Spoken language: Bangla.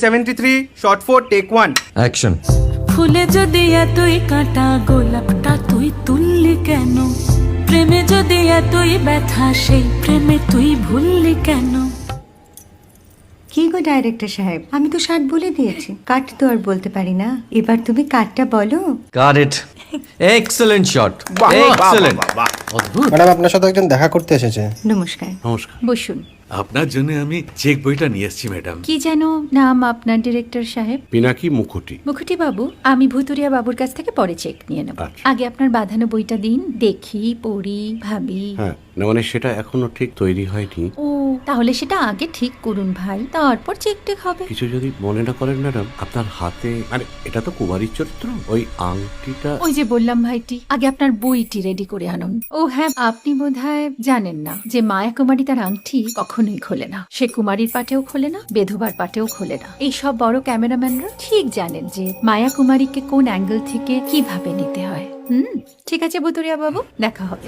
73 shot 4 take 1 অ্যাকশন। ফুলে যদি এতই কাঁটা গোলাপটা তুই তুললি কেন? প্রেমে যদি এতই ব্যথা সেই প্রেমে তুই ভুললি কেন? কি গো ডাইরেক্টর সাহেব, আমি তো 60 বলে দিয়েছি, কাট তো আর বলতে পারি না, এবার তুমি কাটটা বলো। Got it. Excellent shot, excellent. অদ্ভুত। ম্যাডাম আপনার সাথে একজন দেখা করতে এসেছে। নমস্কার। নমস্কার। বসুন। আপনার জন্য আমি চেক বইটা নিয়ে এসেছি ম্যাডাম। কি যেন নাম আপনার ডিরেক্টর সাহেব? পিনাকি মুখোটি। মুখুটি বাবু, আমি ভুতুরিয়া বাবুর কাছ থেকে পরে চেক নিয়ে নেব। আচ্ছা। আগে আপনার বাঁধানো বইটা দিন, দেখি, পড়ি, ভাবি। হ্যাঁ, না মানে সেটা এখনো ঠিক তৈরি হয়নি। ও, তাহলে সেটা আগে ঠিক করুন ভাই, তারপর চেক টেক হবে। কিছু যদি মনে না করেন ম্যাডাম, আপনার হাতে আরে এটা তো কুমারীর চরিত্র, ওই আংটিটা। ওই যে বললাম ভাইটি, আগে আপনার বইটি রেডি করে আনুন। ও হ্যাঁ, আপনি বোধহয় জানেন না যে মায়া কুমারী তার আংটি কখনোই খোলে না। সে কুমারীর পাটেও খোলে না, বেধবার পাটেও খোলে না। এই সব বড় ক্যামেরাম্যানরা ঠিক জানেন যে মায়া কুমারীকে কোন অ্যাঙ্গেল থেকে কিভাবে নিতে হয়। ঠিক আছে ভুতুরিয়া বাবু, দেখা হবে।